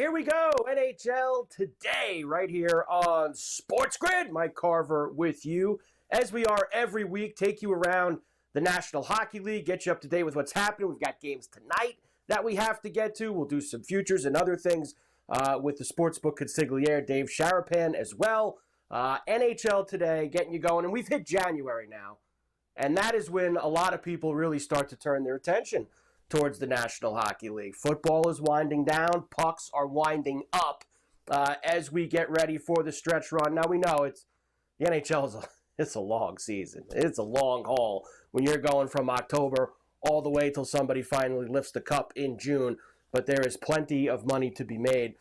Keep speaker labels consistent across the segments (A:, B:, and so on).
A: here we go. NHL today, right here on SportsGrid. Mike Carver with you, as we are every week, take you around the National Hockey League, get you up to date with what's happening. We've got games tonight that we have to get to. We'll do some futures and other things with the sportsbook consigliere, Dave Sharapan, as well. NHL today, getting you going. And we've hit January now. And that is when a lot of people really start to turn their attention towards the National Hockey League. Football is winding down. Pucks are winding up as we get ready for the stretch run. Now, we know the NHL it's a long season. It's a long haul when you're going from October all the way till somebody finally lifts the cup in June. But there is plenty of money to be made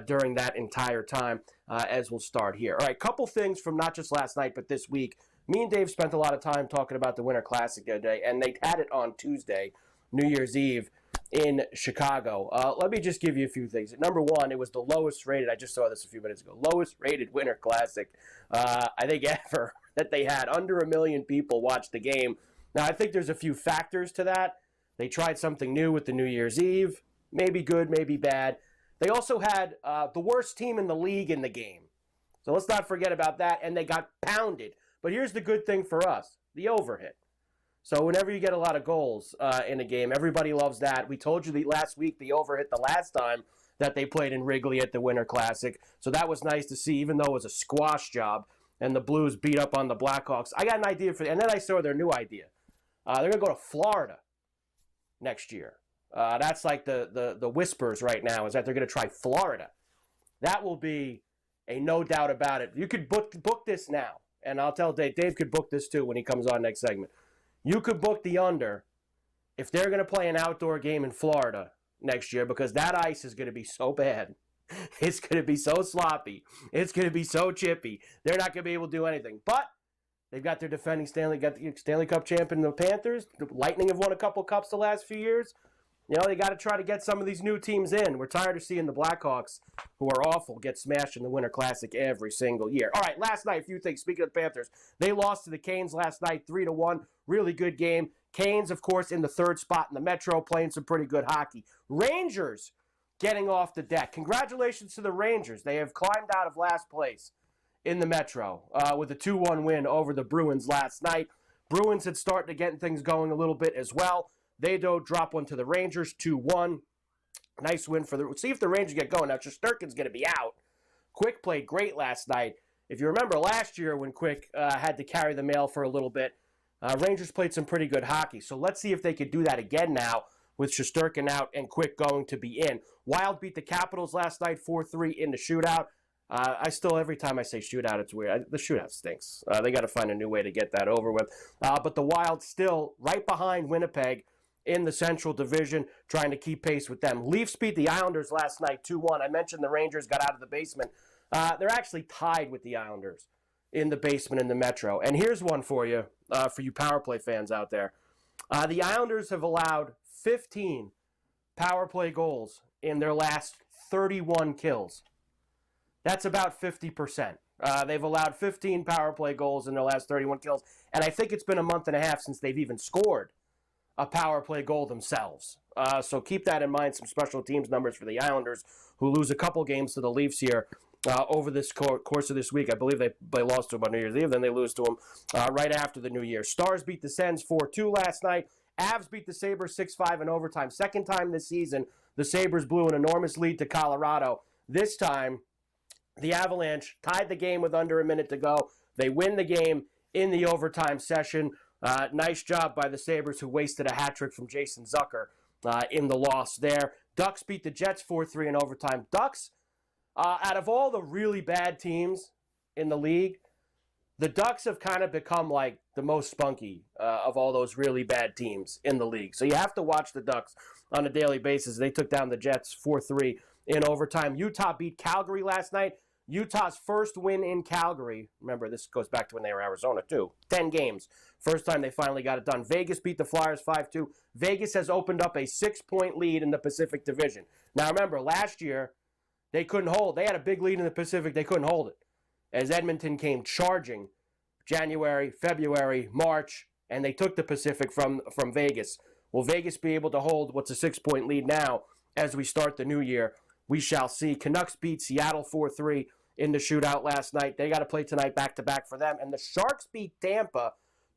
A: during that entire time as we'll start here. All right, couple things from not just last night, but this week. Me and Dave spent a lot of time talking about the Winter Classic the other day, and they had it on Tuesday, New Year's Eve, in Chicago. Let me just give you a few things. Number one, it was the lowest rated, I just saw this a few minutes ago, lowest rated Winter Classic, I think ever, that they had. Under 1 million people watched the game. Now, I think there's a few factors to that. They tried something new with the New Year's Eve. Maybe good, maybe bad. They also had the worst team in the league in the game. So let's not forget about that. And they got pounded. But here's the good thing for us, the overhit. So whenever you get a lot of goals in a game, everybody loves that. We told you last week the overhit the last time that they played in Wrigley at the Winter Classic. So that was nice to see, even though it was a squash job and the Blues beat up on the Blackhawks. I got an idea for and then I saw their new idea. They're going to go to Florida next year. That's like the whispers right now, is that they're going to try Florida. That will be a no doubt about it. You could book this now. And I'll tell Dave could book this too when he comes on next segment. You could book the under if they're going to play an outdoor game in Florida next year, because that ice is going to be so bad. It's going to be so sloppy. It's going to be so chippy. They're not going to be able to do anything. But they've got their defending Stanley Cup champion, the Panthers. The Lightning have won a couple cups the last few years. You know, they got to try to get some of these new teams in. We're tired of seeing the Blackhawks, who are awful, get smashed in the Winter Classic every single year. All right, last night, a few things. Speaking of the Panthers, they lost to the Canes last night, 3-1. Really good game. Canes, of course, in the third spot in the Metro, playing some pretty good hockey. Rangers getting off the deck. Congratulations to the Rangers. They have climbed out of last place in the Metro with a 2-1 win over the Bruins last night. Bruins had started to get things going a little bit as well. They drop one to the Rangers, 2-1. Nice win for see if the Rangers get going. Now, Shesterkin's going to be out. Quick played great last night. If you remember last year when Quick had to carry the mail for a little bit, Rangers played some pretty good hockey. So let's see if they could do that again now with Shesterkin out and Quick going to be in. Wild beat the Capitals last night, 4-3 in the shootout. Every time I say shootout, it's weird. The shootout stinks. They got to find a new way to get that over with. But the Wild still right behind Winnipeg in the Central Division, trying to keep pace with them. Leafs beat the Islanders last night, 2-1. I mentioned the Rangers got out of the basement. They're actually tied with the Islanders in the basement in the Metro. And here's one for you power play fans out there. The Islanders have allowed 15 power play goals in their last 31 kills. That's about 50%. They've allowed 15 power play goals in their last 31 kills. And I think it's been a month and a half since they've even scored a power play goal themselves. So keep that in mind, some special teams numbers for the Islanders, who lose a couple games to the Leafs here over this course of this week. I believe they lost to them on New Year's Eve, then they lose to them right after the New Year. Stars beat the Sens 4-2 last night. Avs beat the Sabres 6-5 in overtime. Second time this season, the Sabres blew an enormous lead to Colorado. This time, the Avalanche tied the game with under a minute to go. They win the game in the overtime session. Nice job by the Sabres, who wasted a hat trick from Jason Zucker in the loss there. Ducks beat the Jets 4-3 in overtime. Ducks, out of all the really bad teams in the league, the Ducks have kind of become like the most spunky of all those really bad teams in the league. So you have to watch the Ducks on a daily basis. They took down the Jets 4-3 in overtime. Utah beat Calgary last night. Utah's first win in Calgary. Remember, this goes back to when they were Arizona, too. 10 games. First time they finally got it done. Vegas beat the Flyers 5-2. Vegas has opened up a 6-point lead in the Pacific Division. Now, remember, last year, they couldn't hold. They had a big lead in the Pacific. They couldn't hold it, as Edmonton came charging January, February, March, and they took the Pacific from Vegas. Will Vegas be able to hold what's a 6-point lead now as we start the new year? we shall see. Canucks beat Seattle 4-3 in the shootout last night. They got to play tonight back-to-back for them. And the Sharks beat Tampa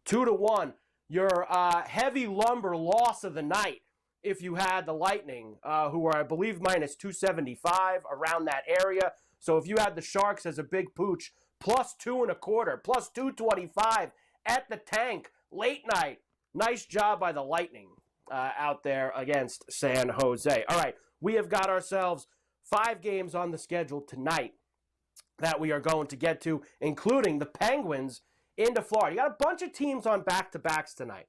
A: 2-1. Your heavy lumber loss of the night, if you had the Lightning, who are, I believe, minus 275 around that area. So if you had the Sharks as a big pooch, plus 2.25, plus 225 at the tank, late night. Nice job by the Lightning out there against San Jose. All right, we have got ourselves 5 games on the schedule tonight that we are going to get to, including the Penguins into Florida. You got a bunch of teams on back-to-backs tonight.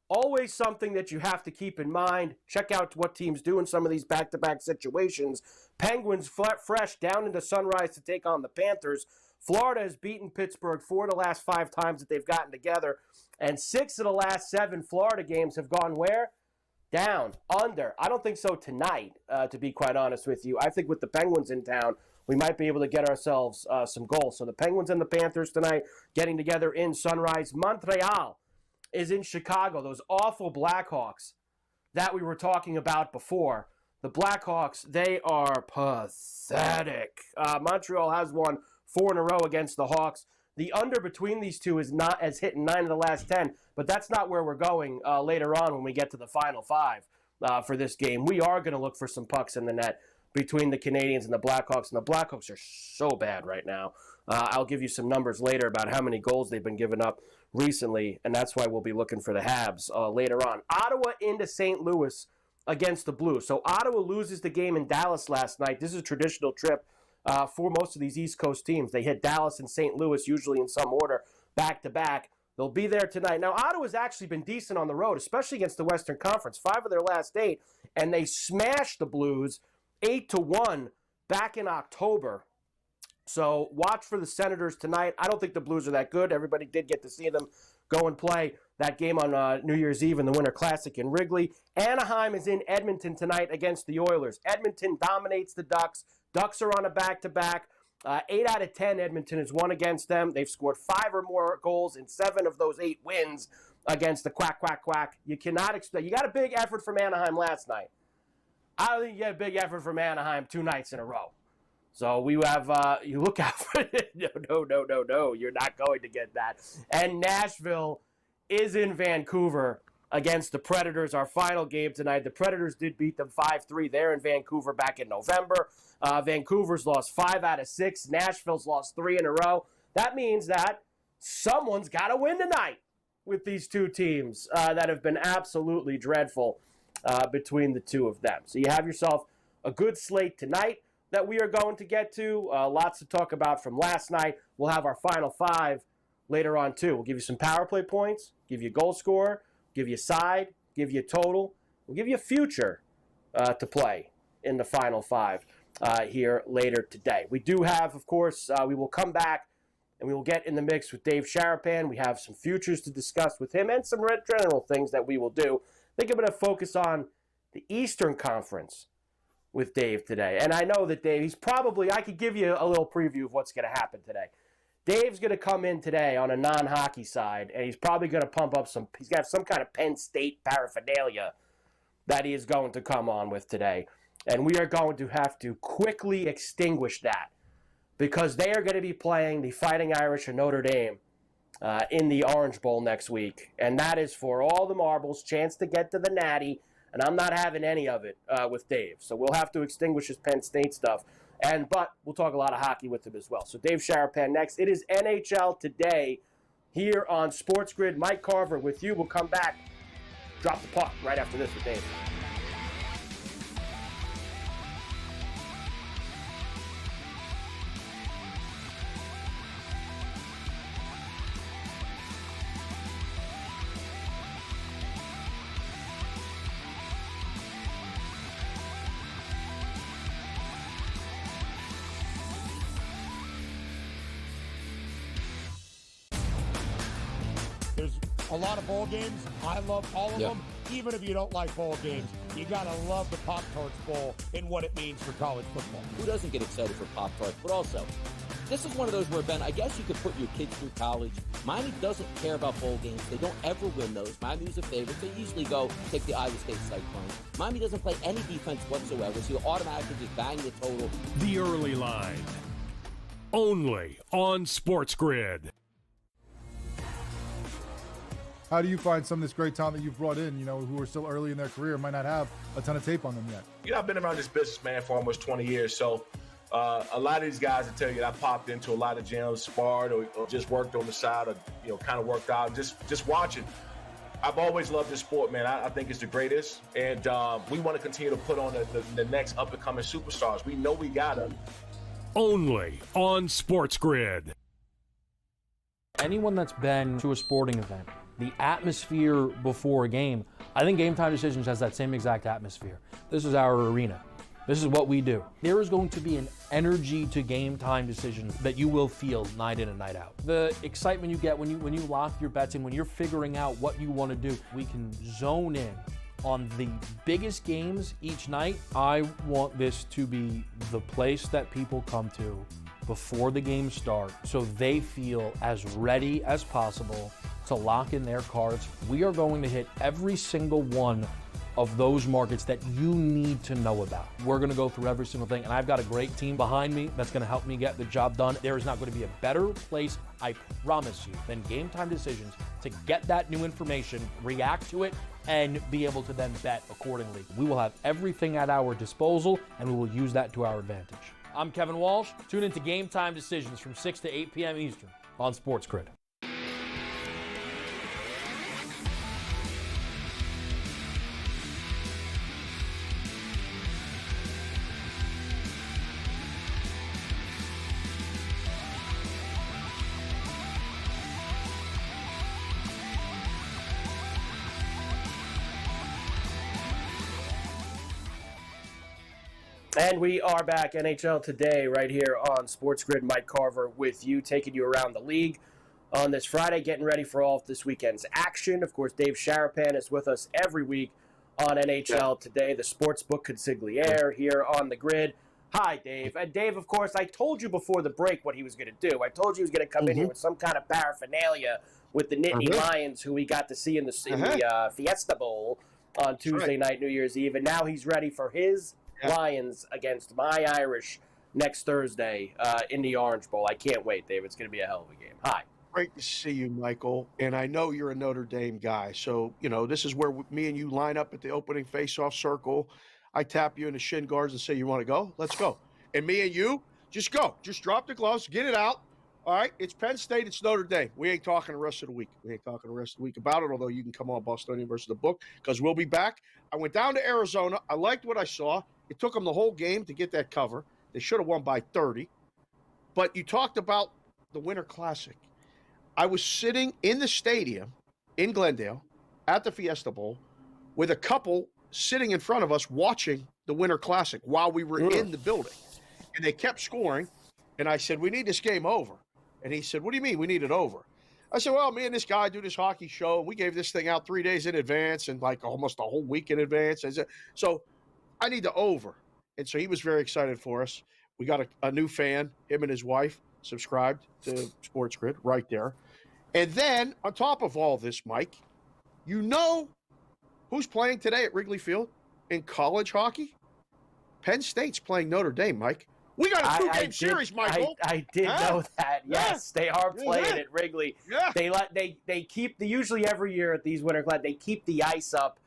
A: Always something that you have to keep in mind. Check out what teams do in some of these back-to-back situations. Penguins fresh down into Sunrise to take on the Panthers. Florida has beaten Pittsburgh 4 of the last 5 times that they've gotten together. And 6 of the last 7 Florida games have gone where? Down, under. I don't think so tonight, to be quite honest with you. I think with the Penguins in town, we might be able to get ourselves some goals. So the Penguins and the Panthers tonight getting together in Sunrise. Montreal is in Chicago. Those awful Blackhawks that we were talking about before. The Blackhawks, they are pathetic. Montreal has won 4 in a row against the Hawks. The under between these two is not as hitting 9 of the last 10, but that's not where we're going later on when we get to the final 5 for this game. We are going to look for some pucks in the net between the Canadians and the Blackhawks, and the Blackhawks are so bad right now. I'll give you some numbers later about how many goals they've been giving up recently, and that's why we'll be looking for the Habs later on. Ottawa into St. Louis against the Blues. So Ottawa loses the game in Dallas last night. This is a traditional trip for most of these East Coast teams. They hit Dallas and St. Louis, usually in some order, back-to-back. They'll be there tonight. Now, Ottawa's actually been decent on the road, especially against the Western Conference. 5 of their last 8, and they smashed the Blues 8-1 back in October. So watch for the Senators tonight. I don't think the Blues are that good. Everybody did get to see them go and play that game on New Year's Eve in the Winter Classic in Wrigley. Anaheim is in Edmonton tonight against the Oilers. Edmonton dominates the Ducks. Ducks are on a back-to-back. 8 out of 10, Edmonton has won against them. They've scored 5 or more goals in 7 of those 8 wins against the Quack, Quack, Quack. You cannot expect. You got a big effort from Anaheim last night. I don't think you get a big effort from Anaheim 2 nights in a row. So we have, you look out for it. No. You're not going to get that. And Nashville is in Vancouver against the Predators. Our final game tonight. The Predators did beat them 5-3 there in Vancouver back in November. Vancouver's lost 5 out of 6. Nashville's lost 3 in a row. That means that someone's got to win tonight with these two teams that have been absolutely dreadful between the two of them. So you have yourself a good slate tonight that we are going to get to. Lots to talk about from last night. We'll have our final 5 later on, too. We'll give you some power play points, give you a goal scorer, give you a side, give you a total. We'll give you a future to play in the final 5 here later today. We do have, of course, we will come back and we will get in the mix with Dave Sharapan. We have some futures to discuss with him and some general things that we will do. I think I'm going to focus on the Eastern Conference with Dave today. And I know that Dave, I could give you a little preview of what's going to happen today. Dave's going to come in today on a non-hockey side, and he's probably going to pump up he's got some kind of Penn State paraphernalia that he is going to come on with today. And we are going to have to quickly extinguish that because they are going to be playing the Fighting Irish of Notre Dame in the Orange Bowl next week. And that is for all the marbles, chance to get to the Natty. And I'm not having any of it with Dave. So we'll have to extinguish his Penn State stuff. But we'll talk a lot of hockey with him as well. So Dave Sharapan next. It is NHL Today here on SportsGrid. Mike Carver with you. We'll come back, drop the puck right after this with Dave.
B: There's a lot of bowl games. I love all of them. Even if you don't like bowl games, you got to love the Pop-Tarts Bowl and what it means for college football.
C: Who doesn't get excited for Pop-Tarts? But also, This is one of those where, Ben, I guess you could put your kids through college. Miami doesn't care about bowl games. They don't ever win those. Miami's a favorite. They usually go take the Iowa State Cyclone. Miami doesn't play any defense whatsoever, so you automatically just bang the total.
D: The Early Line. Only on SportsGrid.
E: How do you find some of this great talent that you've brought in, who are still early in their career, might not have a ton of tape on them yet?
F: I've been around this business, man, for almost 20 years. So a lot of these guys will tell you that I popped into a lot of gyms, sparred, or just worked on the side, or, kind of worked out, just watching. I've always loved this sport, man. I think it's the greatest. And we want to continue to put on the next up-and-coming superstars. We know we got them.
D: Only on SportsGrid.
G: Anyone that's been to a sporting event, the atmosphere before a game, I think Game Time Decisions has that same exact atmosphere. This is our arena. This is what we do. There is going to be an energy to Game Time Decisions that you will feel night in and night out. The excitement you get when you lock your bets in, when you're figuring out what you want to do, we can zone in on the biggest games each night. I want this to be the place that people come to before the games start so they feel as ready as possible to lock in their cards. We are going to hit every single one of those markets that you need to know about. We're going to go through every single thing, and I've got a great team behind me that's going to help me get the job done. There is not going to be a better place, I promise you, than Game Time Decisions to get that new information, react to it, and be able to then bet accordingly. We will have everything at our disposal, and we will use that to our advantage. I'm Kevin Walsh. Tune into Game Time Decisions from 6 to 8 p.m. Eastern on SportsGrid.
A: And we are back, NHL Today, right here on SportsGrid. Mike Carver with you, taking you around the league on this Friday, getting ready for all of this weekend's action. Of course, Dave Sharapan is with us every week on NHL Today, the sportsbook consigliere here on the grid. Hi, Dave. And Dave, of course, I told you before the break what he was going to do. I told you he was going to come in here with some kind of paraphernalia with the Nittany Lions, who we got to see in the Fiesta Bowl on Tuesday night, New Year's Eve. And now he's ready for his Lions against my Irish next Thursday in the Orange Bowl. I can't wait, Dave. It's going to be a hell of a game. Hi.
H: Great to see you, Michael. And I know you're a Notre Dame guy. So, this is where me and you line up at the opening face-off circle. I tap you in the shin guards and say, you want to go? Let's go. And me and you, just go. Just drop the gloves. Get it out. All right? It's Penn State. It's Notre Dame. We ain't talking the rest of the week. We ain't talking the rest of the week about it, although you can come on Bostonian versus the book because we'll be back. I went down to Arizona. I liked what I saw. It took them the whole game to get that cover. They should have won by 30. But you talked about the Winter Classic. I was sitting in the stadium in Glendale at the Fiesta Bowl with a couple sitting in front of us watching the Winter Classic while we were in the building. And they kept scoring. And I said, we need this game over. And he said, what do you mean we need it over? I said, well, me and this guy do this hockey show. We gave this thing out 3 days in advance and like almost a whole week in advance. I said, so I need the over. And so he was very excited for us. We got a new fan, him and his wife, subscribed to SportsGrid right there. And then on top of all this, Mike, you know who's playing today at Wrigley Field in college hockey? Penn State's playing Notre Dame, Mike. We got a two-game series, Michael.
A: I did know that. Yes, they are playing at Wrigley. Yeah. They keep usually every year at these Winter Class, they keep the ice up.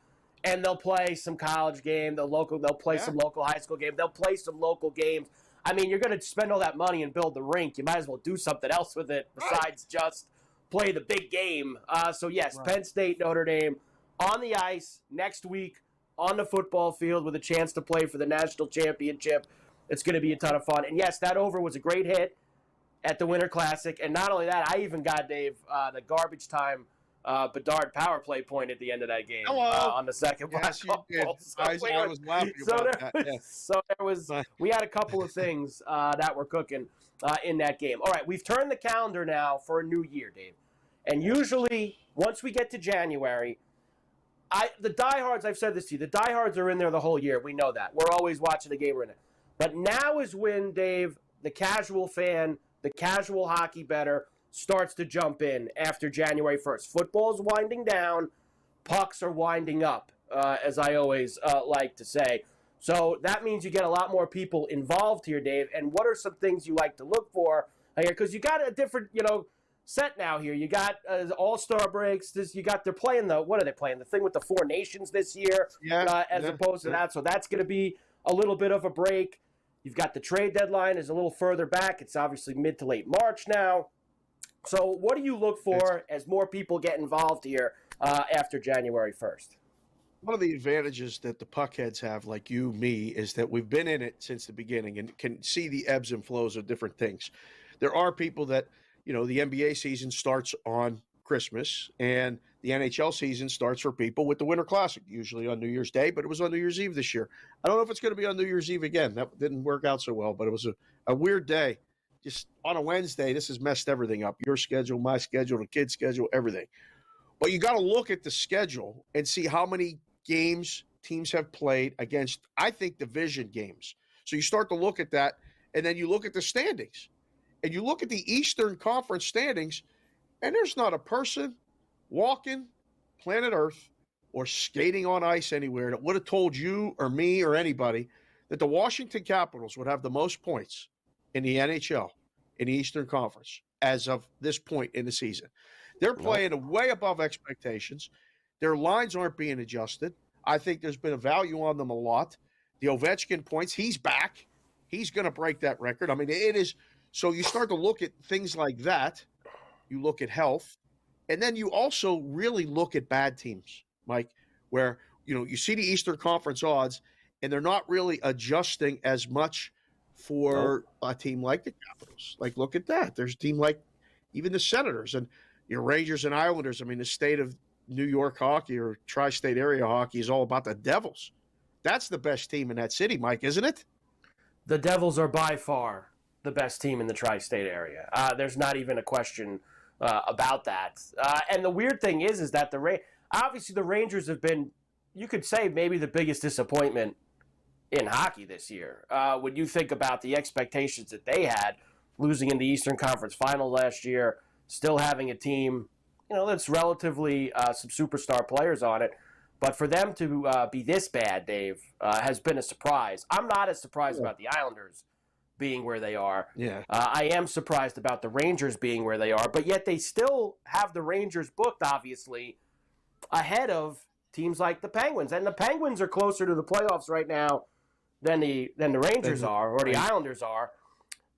A: And they'll play some college game, they'll play some local high school game, they'll play some local games. I mean, you're going to spend all that money and build the rink. You might as well do something else with it besides just play the big game. So, yes, Penn State, Notre Dame on the ice next week on the football field with a chance to play for the national championship. It's going to be a ton of fun. And, yes, that over was a great hit at the Winter Classic. And not only that, I even got, Dave, the garbage time Bedard power play point at the end of that game on the second
H: yes,
A: black goal. So
H: I was laughing about that.
A: So there was, we had a couple of things that were cooking in that game. All right, we've turned the calendar now for a new year, Dave. And usually, once we get to January, the diehards, I've said this to you, the diehards are in there the whole year. We know that. We're always watching the game. We're in it. But now is when, Dave, the casual fan, the casual hockey bettor starts to jump in after January 1st. Football's winding down. Pucks are winding up, as I always like to say. So that means you get a lot more people involved here, Dave. And what are some things you like to look for here? Because you got a different, set now here. You got All-Star breaks. They're playing what are they playing? The thing with the Four Nations this year, as opposed to that. So that's going to be a little bit of a break. You've got the trade deadline is a little further back. It's obviously mid to late March now. So what do you look for as more people get involved here after January 1st?
H: One of the advantages that the puckheads have, like you, me, is that we've been in it since the beginning and can see the ebbs and flows of different things. There are people that, the NBA season starts on Christmas and the NHL season starts for people with the Winter Classic, usually on New Year's Day, but it was on New Year's Eve this year. I don't know if it's going to be on New Year's Eve again. That didn't work out so well, but it was a weird day. Just on a Wednesday, this has messed everything up. Your schedule, my schedule, the kids' schedule, everything. But you got to look at the schedule and see how many games teams have played against, I think, division games. So you start to look at that, and then you look at the standings. And you look at the Eastern Conference standings, and there's not a person walking planet Earth or skating on ice anywhere that would have told you or me or anybody that the Washington Capitals would have the most points in the NHL in the Eastern Conference as of this point in the season. They're playing way above expectations. Their lines aren't being adjusted. I think there's been a value on them a lot. The Ovechkin points, he's back. He's going to break that record. I mean, it is. So you start to look at things like that. You look at health. And then you also really look at bad teams, Mike, where, you see the Eastern Conference odds, and they're not really adjusting as much for a team like the Capitals. Like, look at that. There's a team like even the Senators and your Rangers and Islanders. I mean, the state of New York hockey or tri-state area hockey is all about the Devils. That's the best team in that city, Mike, isn't it?
A: The Devils are by far the best team in the tri-state area. There's not even a question about that. And the weird thing is that obviously the Rangers have been, you could say, maybe the biggest disappointment in hockey this year. When you think about the expectations that they had, losing in the Eastern Conference Final last year, still having a team, that's relatively some superstar players on it. But for them to be this bad, Dave, has been a surprise. I'm not as surprised about the Islanders being where they are.
H: Yeah.
A: I am surprised about the Rangers being where they are, but yet they still have the Rangers booked, obviously, ahead of teams like the Penguins. And the Penguins are closer to the playoffs right now than the Rangers are, or the Islanders are.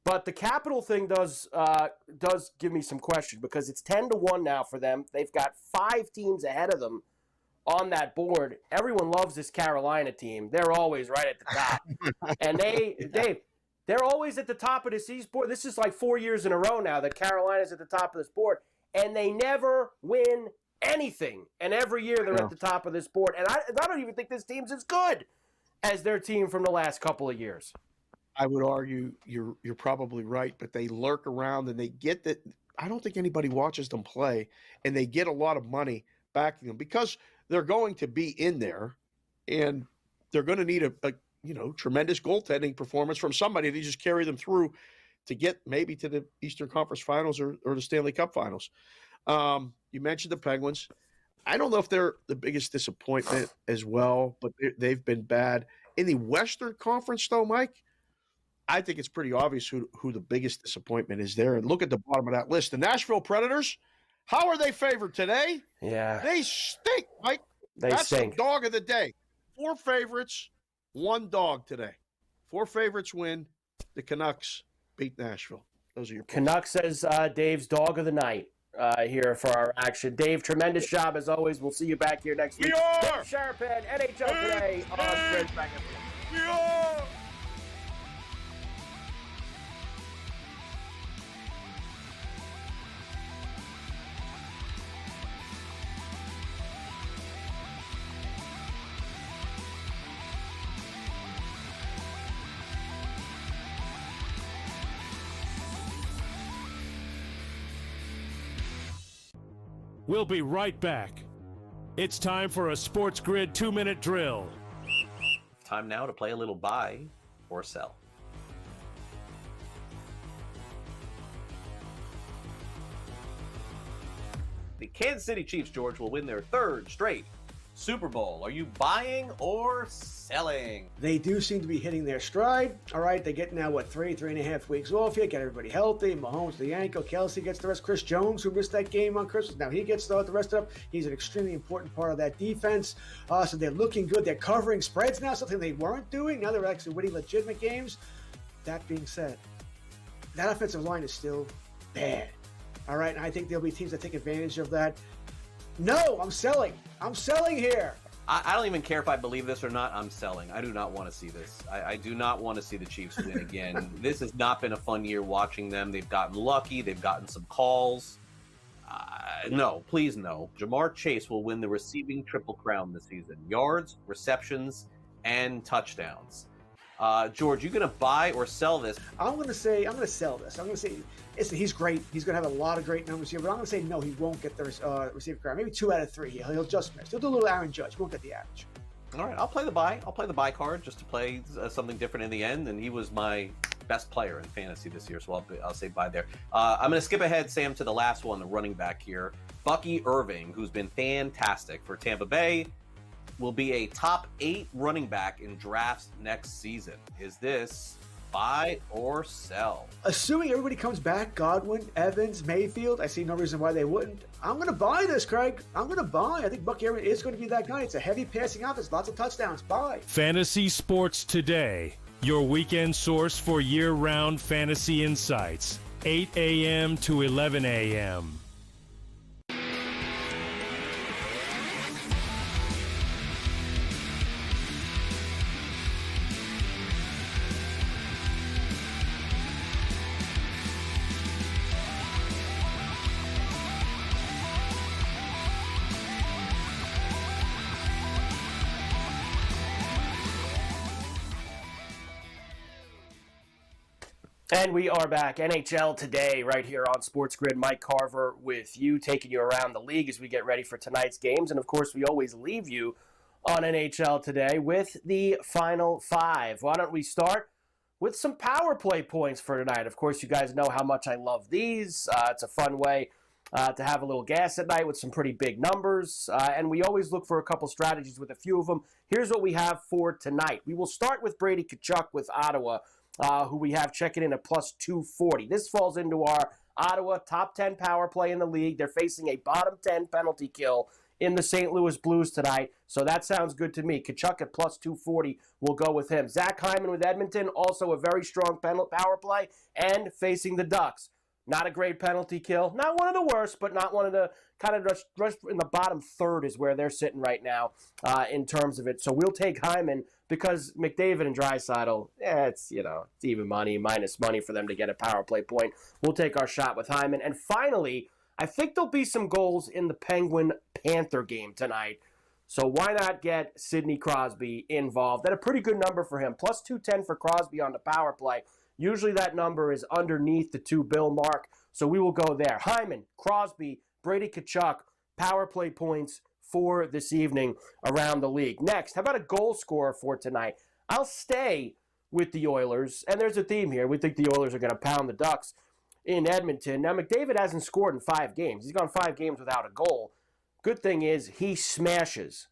A: But the Capital thing does give me some question, because it's 10-1 now for them. They've got 5 teams ahead of them on that board. Everyone loves this Carolina team. They're always right at the top. And they're always at the top of this East board. This is like 4 years in a row now that Carolina's at the top of this board. And they never win anything. And every year they're at the top of this board. And I don't even think this team's as good as their team from the last couple of years.
H: I would argue you're probably right, but they lurk around and they get that. I don't think anybody watches them play, and they get a lot of money backing them because they're going to be in there, and they're going to need a tremendous goaltending performance from somebody to just carry them through to get maybe to the Eastern Conference Finals or the Stanley Cup Finals. You mentioned the Penguins. I don't know if they're the biggest disappointment as well, but they've been bad. In the Western Conference, though, Mike, I think it's pretty obvious who the biggest disappointment is there. And look at the bottom of that list. The Nashville Predators, how are they favored today?
A: Yeah.
H: They stink, Mike.
A: That's
H: the dog of the day. 4 favorites, 1 dog today. 4 favorites win. The Canucks beat Nashville. Those are your picks.
A: Canucks says Dave's dog of the night here for our action. Dave, tremendous job as always. We'll see you back here next week.
B: We are!
A: Dave Sharapan, NHL Today on Grid Back and Forth.
B: We are!
D: We'll be right back. It's time for a SportsGrid 2-minute drill.
I: Time now to play a little buy or sell. The Kansas City Chiefs, George, will win their third straight Super Bowl. Are you buying or selling?
J: They do seem to be hitting their stride. All right, they get now, 3.5 weeks off here, get everybody healthy. Mahomes, the ankle, Kelsey gets the rest. Chris Jones, who missed that game on Christmas, now he gets the rest of it. He's an extremely important part of that defense. So they're looking good. They're covering spreads now, something they weren't doing. Now they're actually winning legitimate games. That being said, that offensive line is still bad. All right, and I think there'll be teams that take advantage of that. No, I'm selling. I'm selling here.
I: I don't even care if I believe this or not. I'm selling. I do not want to see this. I do not want to see the Chiefs win again. This has not been a fun year watching them. They've gotten lucky. They've gotten some calls. No, please no. Jamar Chase will win the receiving triple crown this season. Yards, receptions, and touchdowns. George, you going to buy or sell this?
J: I'm going to sell this. I'm going to say, listen, he's great. He's going to have a lot of great numbers here, but I'm going to say no, he won't get the receiver crown. Maybe 2 out of 3. He'll just miss. He'll do a little Aaron Judge. He won't get the average.
I: All right, I'll play the buy. I'll play the buy card just to play something different in the end, and he was my best player in fantasy this year, so I'll say buy there. I'm going to skip ahead, Sam, to the last one, the running back here. Bucky Irving, who's been fantastic for Tampa Bay, will be a top 8 running back in drafts next season. Is this buy or sell?
J: Assuming everybody comes back, Godwin, Evans, Mayfield, I see no reason why they wouldn't. I'm going to buy this, Craig. I'm going to buy. I think Bucky Irving is going to be that guy. It's a heavy passing offense, lots of touchdowns. Buy.
D: Fantasy Sports Today, your weekend source for year-round fantasy insights, 8 a.m. to 11 a.m.
A: And we are back. NHL Today right here on SportsGrid. Mike Carver with you, taking you around the league as we get ready for tonight's games. And, of course, we always leave you on NHL Today with the Final 5. Why don't we start with some power play points for tonight? Of course, you guys know how much I love these. It's a fun way to have a little gas at night with some pretty big numbers. And we always look for a couple strategies with a few of them. Here's what we have for tonight. We will start with Brady Tkachuk with Ottawa, who we have checking in at plus 240. This falls into our Ottawa top 10 power play in the league. They're facing a bottom 10 penalty kill in the St. Louis Blues tonight, so that sounds good to me. Tkachuk at plus 240, we'll go with him. Zach Hyman with Edmonton, also a very strong power play, and facing the Ducks. Not a great penalty kill. Not one of the worst, but not one of the kind of rush in the bottom third is where they're sitting right now in terms of it. So we'll take Hyman because McDavid and Draisaitl, it's even money, minus money for them to get a power play point. We'll take our shot with Hyman. And finally, I think there'll be some goals in the Penguin-Panther game tonight. So why not get Sidney Crosby involved? At a pretty good number for him. Plus 210 for Crosby on the power play. Usually that number is underneath the 2 bill mark, so we will go there. Hyman, Crosby, Brady Tkachuk, power play points for this evening around the league. Next, how about a goal scorer for tonight? I'll stay with the Oilers, and there's a theme here. We think the Oilers are going to pound the Ducks in Edmonton. Now, McDavid hasn't scored in 5 games. He's gone 5 games without a goal. Good thing is he smashes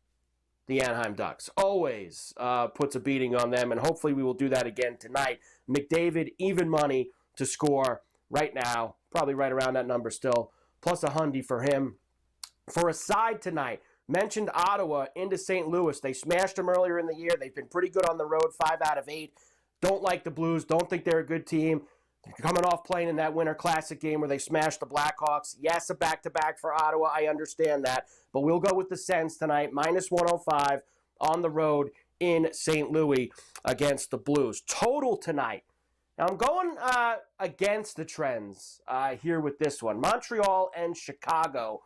A: the Anaheim Ducks. Always puts a beating on them, and hopefully we will do that again tonight. McDavid, even money to score right now. Probably right around that number still. Plus a hundy for him. For a side tonight, mentioned Ottawa into St. Louis. They smashed them earlier in the year. They've been pretty good on the road, 5 out of 8. Don't like the Blues. Don't think they're a good team. Coming off playing in that Winter Classic game where they smashed the Blackhawks. Yes, a back-to-back for Ottawa. I understand that. But we'll go with the Sens tonight. Minus 105 on the road in St. Louis against the Blues. Total tonight. Now, I'm going against the trends here with this one. Montreal and Chicago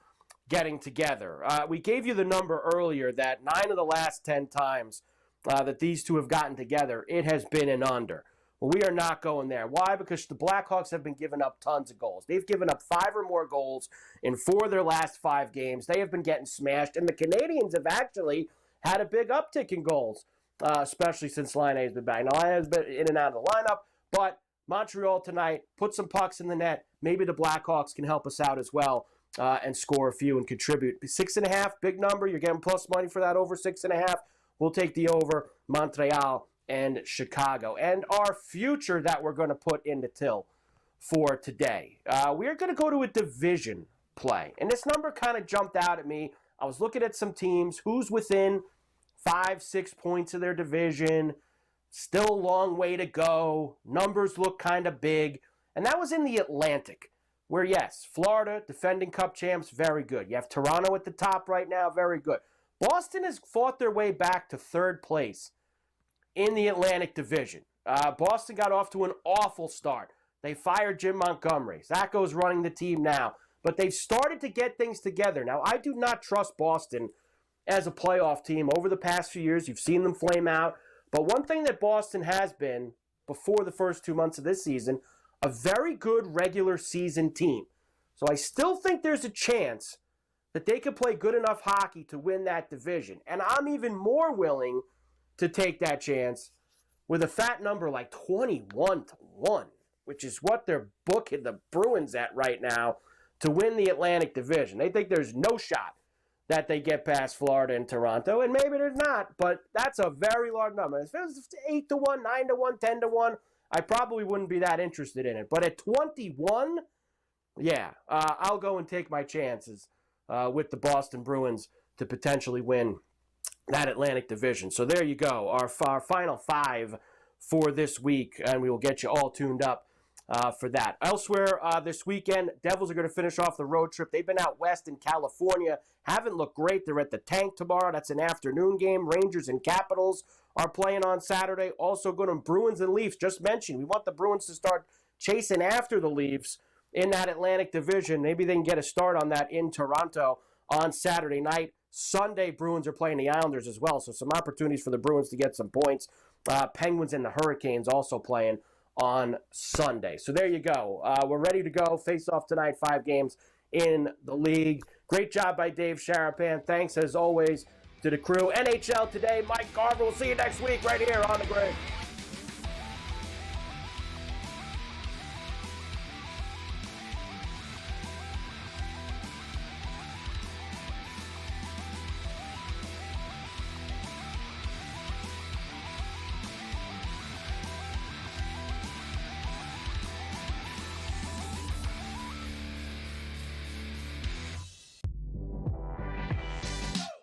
A: getting together. We gave you the number earlier that 9 of the last 10 times that these two have gotten together, it has been an under. Well, we are not going there. Why? Because the Blackhawks have been giving up tons of goals. They've given up 5 or more goals in 4 of their last 5 games. They have been getting smashed, and the Canadians have actually had a big uptick in goals, especially since Line A has been back. Now, Line A has been in and out of the lineup, but Montreal tonight, put some pucks in the net. Maybe the Blackhawks can help us out as well and score a few and contribute. 6.5, big number. You're getting plus money for that over 6.5. We'll take the over Montreal and Chicago. And our future that we're going to put into Till for today. We're going to go to a division play. And this number kind of jumped out at me. I was looking at some teams. Who's within 5-6 points of their division? Still a long way to go. Numbers look kind of big. And that was in the Atlantic, where, yes, Florida, defending Cup champs, very good. You have Toronto at the top right now, very good. Boston has fought their way back to third place in the Atlantic Division. Boston got off to an awful start. They fired Jim Montgomery. Zacco's running the team now. But they've started to get things together. Now, I do not trust Boston as a playoff team. Over the past few years, you've seen them flame out. But one thing that Boston has been, before the first 2 months of this season, a very good regular season team. So I still think there's a chance that they could play good enough hockey to win that division. And I'm even more willing to take that chance with a fat number like 21-1, which is what they're booking the Bruins at right now to win the Atlantic Division. They think there's no shot that they get past Florida and Toronto, and maybe there's not, but that's a very large number. If it was 8-1, 9-1, 10-1, I probably wouldn't be that interested in it. But at 21, yeah, I'll go and take my chances with the Boston Bruins to potentially win that Atlantic Division. So there you go, our final 5 for this week, and we will get you all tuned up for that. Elsewhere this weekend, Devils are going to finish off the road trip. They've been out west in California, haven't looked great. They're at the Tank tomorrow. That's an afternoon game. Rangers and Capitals are playing on Saturday. Also going to Bruins and Leafs. Just mentioned, we want the Bruins to start chasing after the Leafs in that Atlantic Division. Maybe they can get a start on that in Toronto on Saturday night. Sunday, Bruins are playing the Islanders as well, so some opportunities for the Bruins to get some points. Penguins and the Hurricanes also playing on Sunday. So there you go. We're ready to go. Face off tonight, 5 games in the league. Great job by Dave Sharapan. Thanks, as always, to the crew. NHL Today, Mike Carver. We'll see you next week right here on the Grid.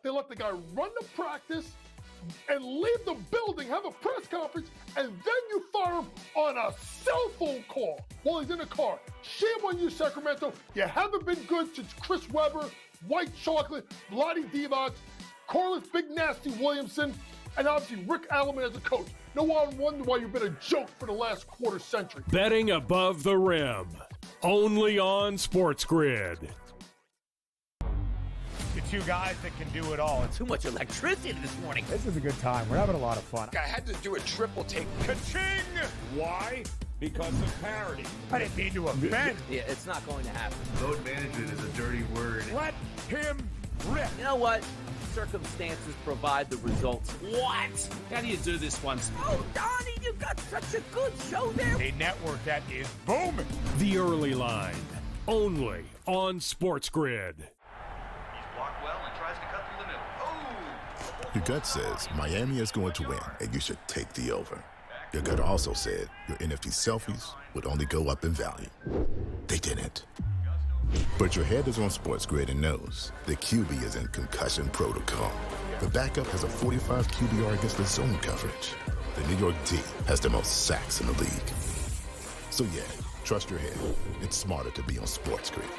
B: They let the guy run the practice and leave the building, have a press conference, and then you fire him on a cell phone call while he's in the car. Shame on you, Sacramento. You haven't been good since Chris Webber, White Chocolate, Vlade Divac, Corliss Big Nasty Williamson, and obviously Rick Alleman as a coach. No one wonder why you've been a joke for the last quarter century.
D: Betting above the rim. Only on SportsGrid.
B: Two guys that can do it all.
C: Too much electricity this morning.
B: This is a good time. We're having a lot of fun.
K: I had to do a triple take.
B: Ka-ching!
K: Why? Because of parity.
B: I didn't mean to offend.
C: Yeah, it's not going to happen.
K: Load management is a dirty word.
B: Let him rip.
C: You know what? Circumstances provide the results.
K: What? How do you do this one?
C: Oh, Donnie, you got such a good show there.
B: A network that is booming.
D: The Early Line. Only on SportsGrid.
L: Your gut says Miami is going to win, and you should take the over. Your gut also said your NFT selfies would only go up in value. They didn't. But your head is on SportsGrid and knows the QB is in concussion protocol. The backup has a 45 QBR against the zone coverage. The New York D has the most sacks in the league. So yeah, trust your head. It's smarter to be on SportsGrid.